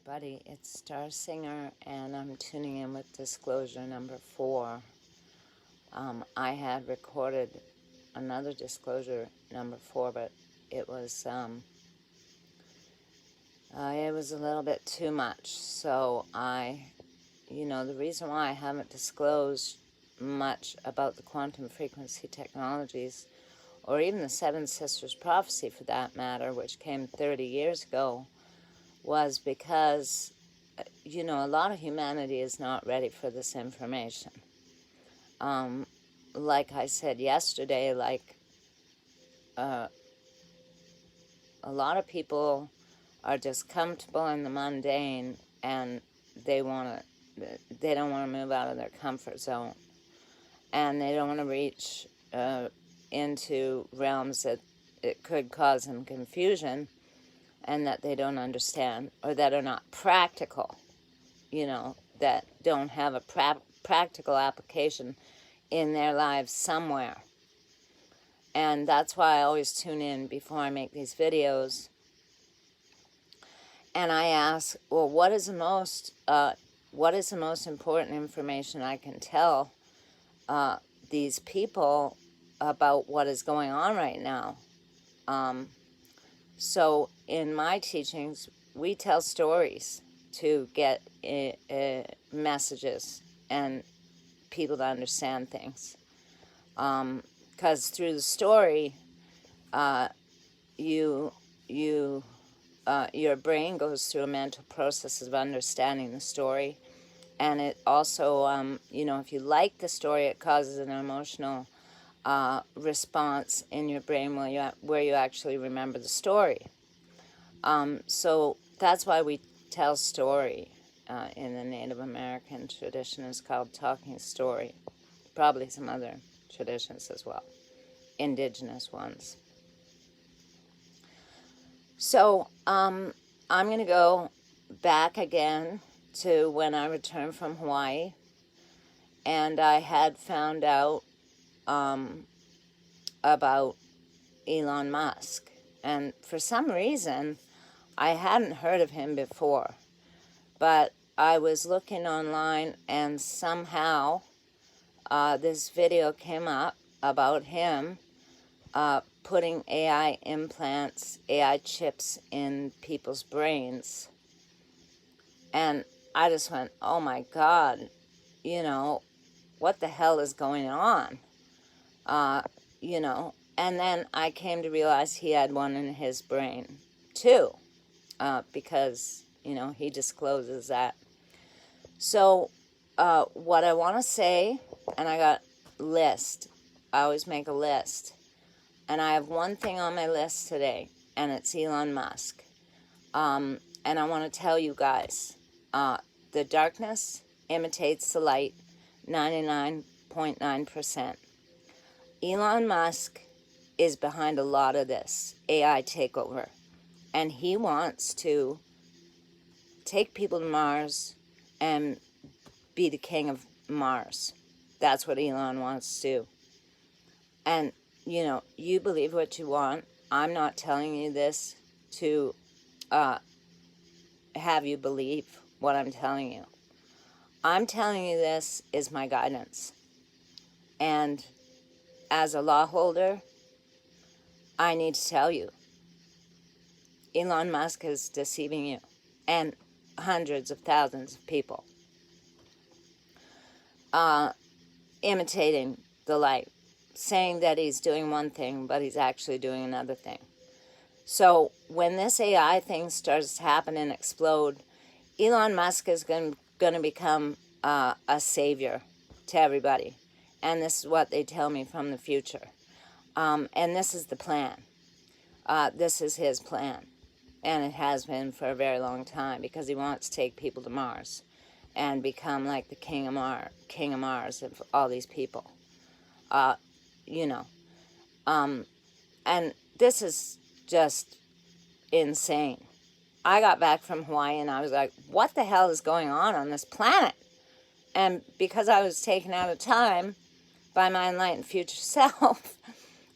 everybody, it's Starsinger, and I'm tuning in with disclosure number 4. I had recorded another disclosure number 4, but it was a little bit too much. So the reason why I haven't disclosed much about the quantum frequency technologies, or even the Seven Sisters prophecy for that matter, which came 30 years ago, was because, a lot of humanity is not ready for this information. Like I said yesterday, a lot of people are just comfortable in the mundane, and they don't want to move out of their comfort zone, and they don't want to reach into realms that it could cause them confusion and that they don't understand, or that are not practical, that don't have a practical application in their lives somewhere. And that's why I always tune in before I make these videos. And I ask, well, what is the most important information I can tell these people about what is going on right now? So in my teachings, we tell stories to get messages and people to understand things. Because through the story, your brain goes through a mental process of understanding the story. And it also, if you like the story, it causes an emotional response in your brain where you actually remember the story. So that's why we tell story in the Native American tradition. It's called talking story. Probably some other traditions as well, indigenous ones. So I'm going to go back again to when I returned from Hawaii, and I had found out about Elon Musk. And for some reason, I hadn't heard of him before. But I was looking online, and somehow this video came up about him putting AI implants, AI chips in people's brains. And I just went, oh my God, what the hell is going on? And then I came to realize he had one in his brain too, because, he discloses that. So what I want to say, and I got a list. I always make a list. And I have one thing on my list today, and it's Elon Musk. And I want to tell you guys, the darkness imitates the light 99.9%. Elon Musk is behind a lot of this AI takeover. And he wants to take people to Mars and be the king of Mars. That's what Elon wants to do. And, you believe what you want. I'm not telling you this to have you believe what I'm telling you. I'm telling you this is my guidance. And as a law holder, I need to tell you, Elon Musk is deceiving you and hundreds of thousands of people, imitating the light, saying that he's doing one thing, but he's actually doing another thing. So when this AI thing starts to happen and explode, Elon Musk is going to become a savior to everybody. And this is what they tell me from the future. And this is the plan. This is his plan. And it has been for a very long time, because he wants to take people to Mars and become like the king of Mars of all these people. And this is just insane. I got back from Hawaii and I was like, what the hell is going on this planet? And because I was taken out of time by my enlightened future self,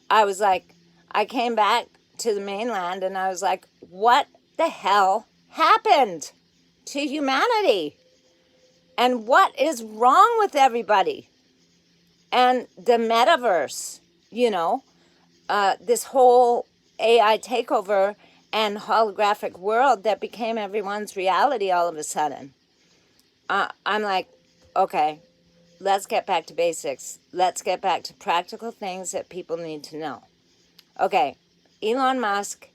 I was like, I came back to the mainland and I was like, what the hell happened to humanity. And what is wrong with everybody? And the metaverse, this whole AI takeover and holographic world that became everyone's reality all of a sudden. I'm like, okay, let's get back to basics. Let's get back to practical things that people need to know. Okay, Elon Musk,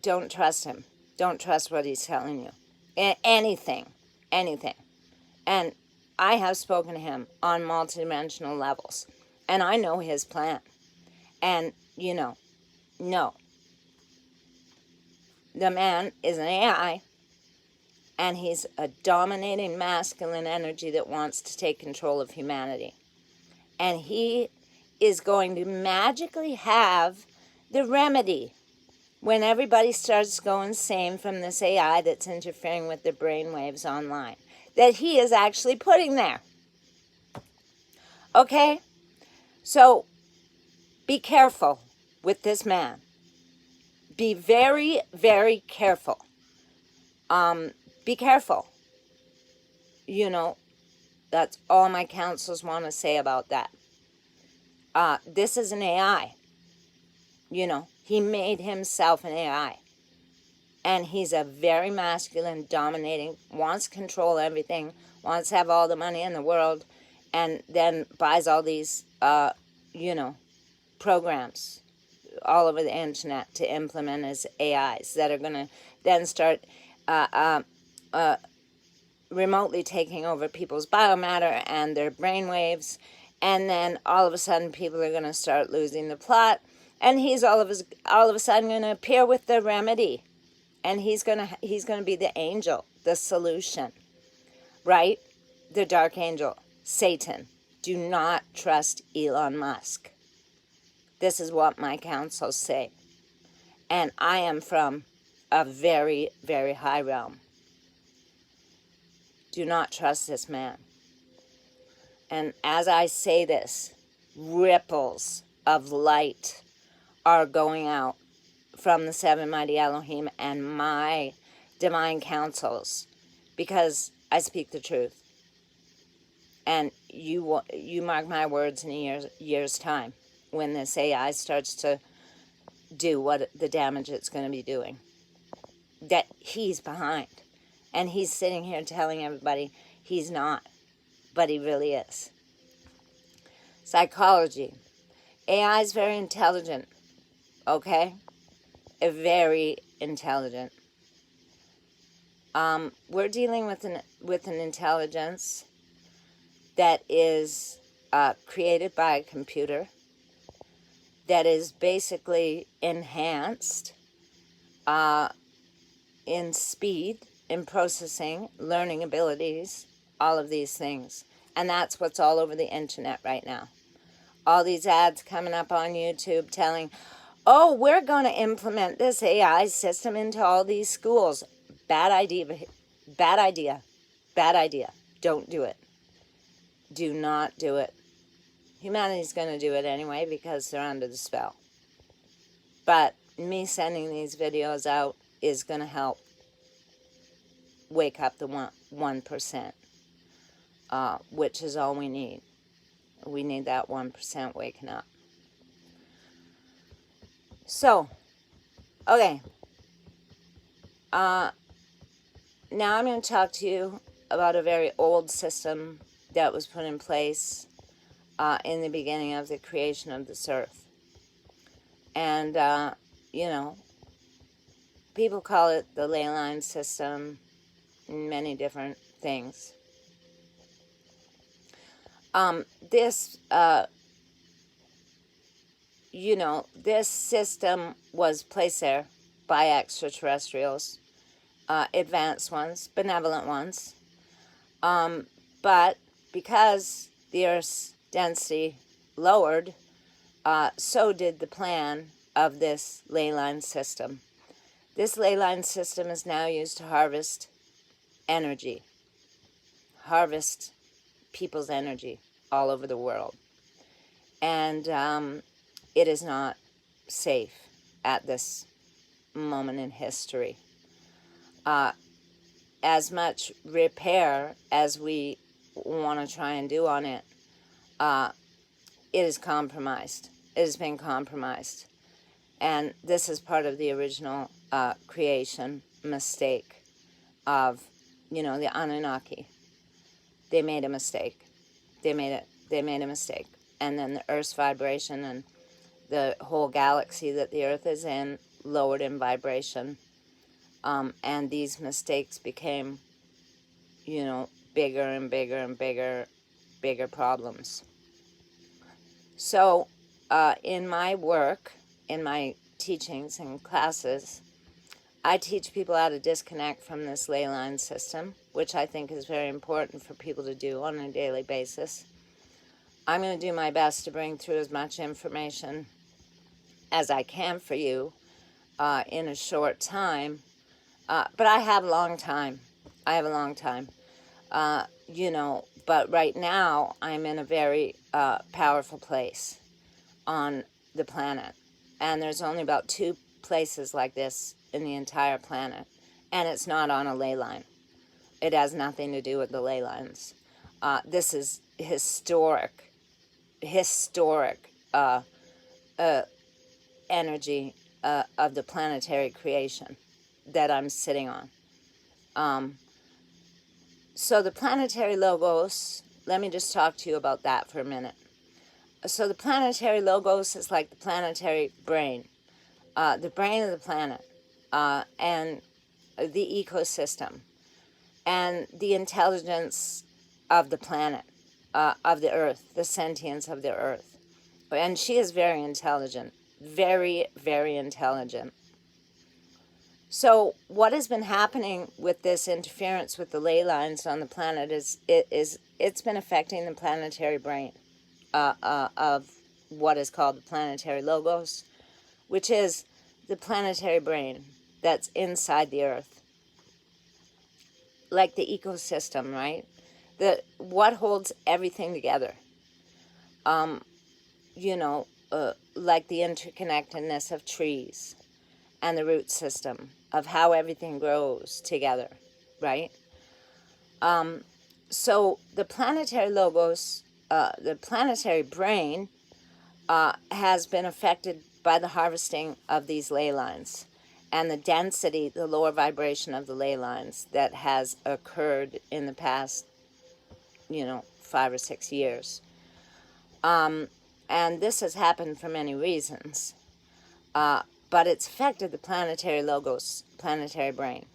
don't trust him. Don't trust what he's telling you. Anything. And I have spoken to him on multidimensional levels. And I know his plan. And, no. The man is an AI, and he's a dominating masculine energy that wants to take control of humanity. And he is going to magically have the remedy when everybody starts going insane from this AI that's interfering with their brainwaves online, that he is actually putting there. Okay? So, be careful with this man. Be very, very careful. Be careful. That's all my counselors want to say about that. This is an AI. He made himself an AI. And he's a very masculine, dominating, wants to control everything, wants to have all the money in the world, and then buys all these, programs all over the internet to implement as AIs that are going to then start remotely taking over people's biomatter and their brainwaves, and then all of a sudden people are going to start losing the plot, and he's all of a sudden going to appear with the remedy, and he's going to be the angel, the solution, right? The dark angel, Satan. Do not trust Elon Musk. This is what my counsels say. And I am from a very, very high realm. Do not trust this man. And as I say this, ripples of light are going out from the seven mighty Elohim and my divine counsels, because I speak the truth. And you mark my words in a year's time, when this AI starts to do what the damage it's going to be doing, that he's behind. And he's sitting here telling everybody he's not, but he really is. Psychology. AI is very intelligent, okay? Very intelligent. We're dealing with an intelligence that is created by a computer, that is basically enhanced in speed, in processing, learning abilities, all of these things. And that's what's all over the internet right now. All these ads coming up on YouTube telling, oh, we're going to implement this AI system into all these schools. Bad idea. Bad idea. Bad idea. Don't do it. Do not do it. Humanity's going to do it anyway because they're under the spell. But me sending these videos out is going to help wake up the 1%, which is all we need. We need that 1% waking up. So, okay. Now I'm going to talk to you about a very old system that was put in place in the beginning of the creation of this earth. And, people call it the Leyline System, many different things. This system was placed there by extraterrestrials, advanced ones, benevolent ones. But because the Earth's density lowered, so did the plan of this Leyline system. This Leyline system is now used to harvest energy, harvest people's energy all over the world. And it is not safe at this moment in history. as much repair as we want to try and do on it, it is compromised. It has been compromised. And this is part of the original creation mistake of, the Anunnaki. They made a mistake. They made a mistake. And then the Earth's vibration and the whole galaxy that the Earth is in lowered in vibration. And these mistakes became, bigger and bigger and bigger problems. So, in my work, in my teachings and classes, I teach people how to disconnect from this Leyline system, which I think is very important for people to do on a daily basis. I'm going to do my best to bring through as much information as I can for you in a short time. But I have a long time. But right now I'm in a very powerful place on the planet. And there's only about 2 places like this in the entire planet. And it's not on a ley line. It has nothing to do with the ley lines. This is historic energy of the planetary creation that I'm sitting on. So the Planetary Logos, let me just talk to you about that for a minute. So the Planetary Logos is like the planetary brain, the brain of the planet, and the ecosystem, and the intelligence of the planet, of the Earth, the sentience of the Earth. And she is very intelligent, very, very intelligent. So what has been happening with this interference with the ley lines on the planet is it's been affecting the planetary brain of what is called the Planetary Logos, which is the planetary brain that's inside the Earth, like the ecosystem, right? What holds everything together. Like the interconnectedness of trees and the root system of how everything grows together, right? So the Planetary Logos, the planetary brain, has been affected by the harvesting of these ley lines and the density, the lower vibration of the ley lines that has occurred in the past, 5 or 6 years. And this has happened for many reasons. But it's affected the Planetary Logos, planetary brain.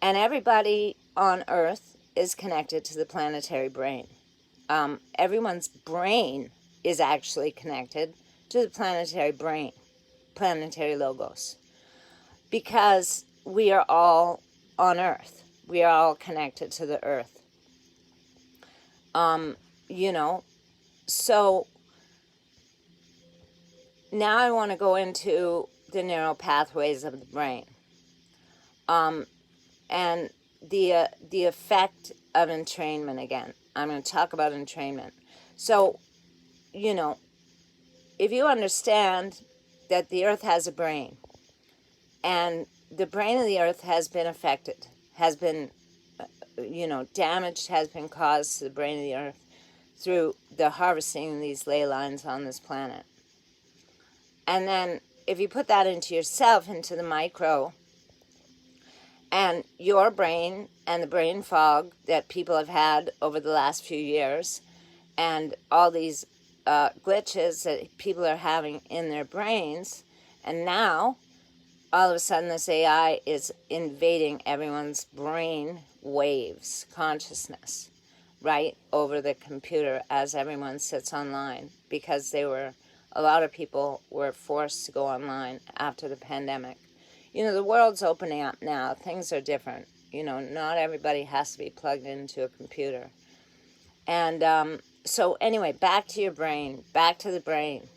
And everybody on Earth is connected to the planetary brain. Everyone's brain is actually connected to the planetary brain, Planetary Logos. Because we are all on Earth. We are all connected to the Earth. So now I want to go into the neural pathways of the brain, and the effect of entrainment again. I'm going to talk about entrainment. So, if you understand that the Earth has a brain, and the brain of the Earth has been affected, has been, damage has been caused to the brain of the Earth through the harvesting of these ley lines on this planet. And then if you put that into yourself, into the micro, and your brain and the brain fog that people have had over the last few years, and all these glitches that people are having in their brains, and now all of a sudden this AI is invading everyone's brain waves, consciousness, right, over the computer as everyone sits online, because a lot of people were forced to go online after the pandemic. The world's opening up now. Things are different. Not everybody has to be plugged into a computer. And so anyway, back to your brain, back to the brain.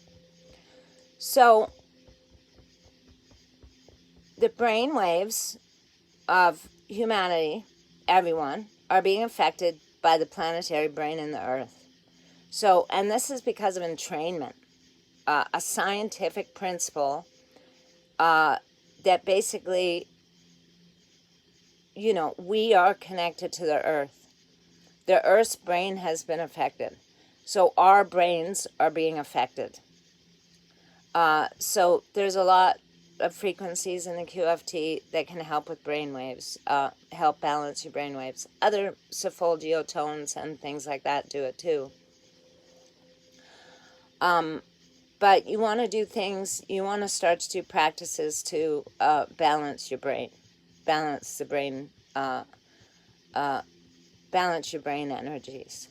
So the brain waves of humanity, everyone, are being affected by the planetary brain in the Earth. So, and this is because of entrainment. A scientific principle that basically we are connected to the earth. The earth's brain has been affected. So our brains are being affected. So there's a lot of frequencies in the QFT that can help with brain waves, help balance your brain waves. Other Sepholgio tones and things like that do it too. But you want to do things, you want to start to do practices to balance your brain, balance the brain, balance your brain energies.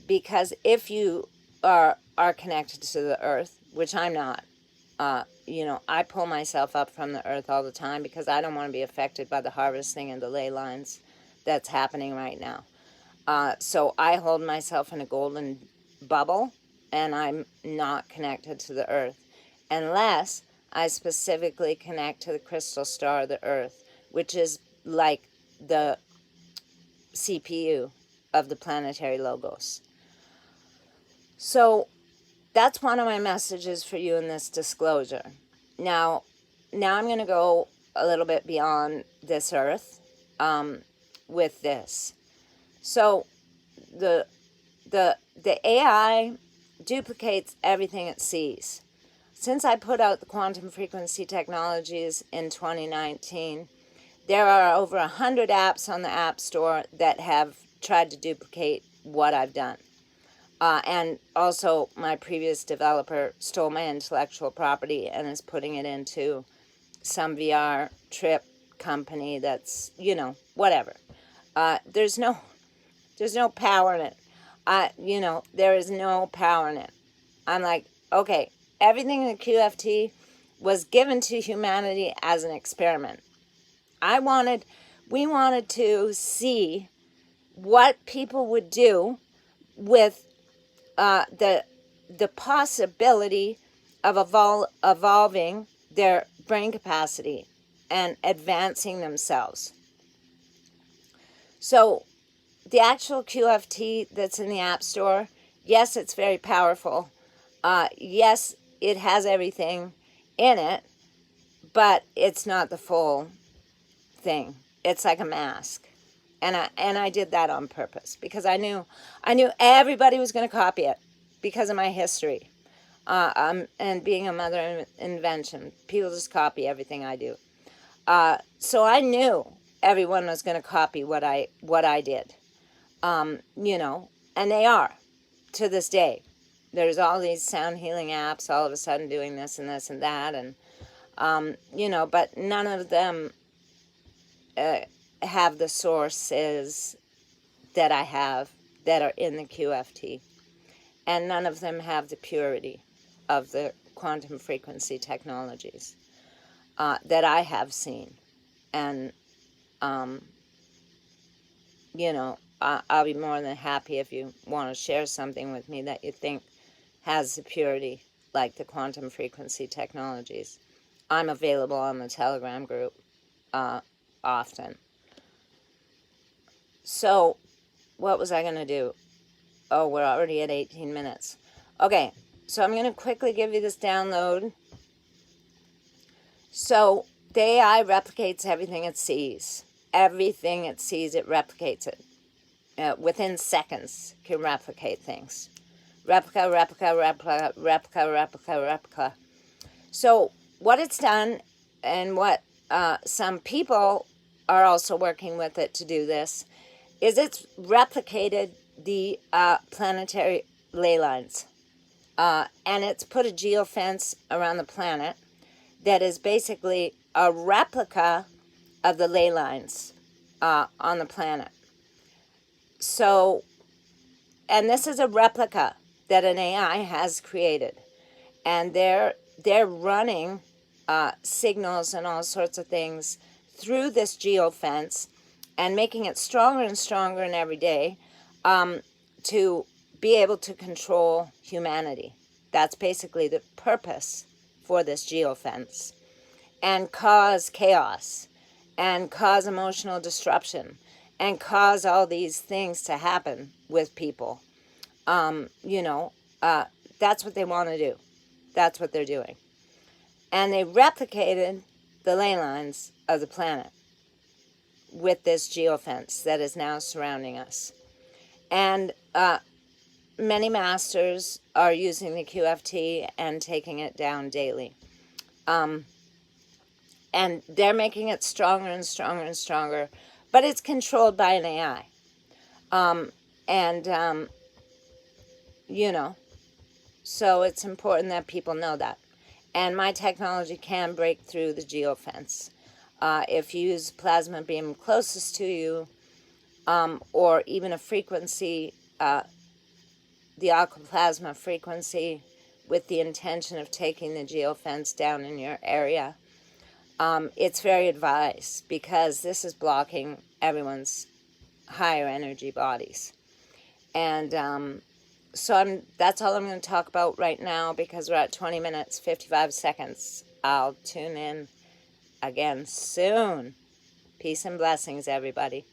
Because if you are connected to the earth, which I'm not, I pull myself up from the earth all the time because I don't want to be affected by the harvesting and the ley lines that's happening right now. So I hold myself in a golden bubble, and I'm not connected to the earth unless I specifically connect to the crystal star of the earth, which is like the CPU of the Planetary Logos. So that's one of my messages for you in this disclosure. Now I'm going to go a little bit beyond this earth with this. So the AI duplicates everything it sees. Since I put out the quantum frequency technologies in 2019, there are over 100 apps on the App Store that have tried to duplicate what I've done. And also, my previous developer stole my intellectual property and is putting it into some VR trip company that's, whatever. There's no power in it. There is no power in it. I'm like, okay, everything in the QFT was given to humanity as an experiment. We wanted to see what people would do with the possibility of evolving their brain capacity and advancing themselves. So the actual QFT that's in the App Store, yes, it's very powerful. Yes, it has everything in it, but it's not the full thing. It's like a mask. And I did that on purpose because I knew everybody was going to copy it because of my history. And being a mother of invention, people just copy everything I do. So I knew everyone was going to copy what I did. And they are to this day. There's all these sound healing apps all of a sudden doing this and this and that, and but none of them have the sources that I have that are in the QFT, and none of them have the purity of the quantum frequency technologies that I have seen. And I'll be more than happy if you want to share something with me that you think has the purity like the quantum frequency technologies. I'm available on the Telegram group often. So, what was I going to do? Oh, we're already at 18 minutes. Okay, so I'm going to quickly give you this download. So, the AI replicates everything it sees. Everything it sees, it replicates it. Within seconds, can replicate things. Replica, replica, replica, replica, replica, replica. So, what it's done, and what some people are also working with it to do this, is it's replicated the planetary ley lines. And it's put a geofence around the planet that is basically a replica of the ley lines on the planet. So, and this is a replica that an AI has created. And they're running signals and all sorts of things through this geofence and making it stronger and stronger in every day to be able to control humanity. That's basically the purpose for this geofence. And cause chaos, and cause emotional disruption, and cause all these things to happen with people. That's what they want to do. That's what they're doing. And they replicated the ley lines of the planet. with this geofence that is now surrounding us. And many masters are using the QFT and taking it down daily. And they're making it stronger and stronger and stronger, but it's controlled by an AI. You know, so it's important that people know that. And my technology can break through the geofence. If you use plasma beam closest to you, or even a frequency, the aquaplasma frequency, with the intention of taking the geofence down in your area, it's very advised, because this is blocking everyone's higher energy bodies. And so that's all I'm going to talk about right now, because we're at 20 minutes, 55 seconds. I'll tune in again soon. Peace and blessings, everybody.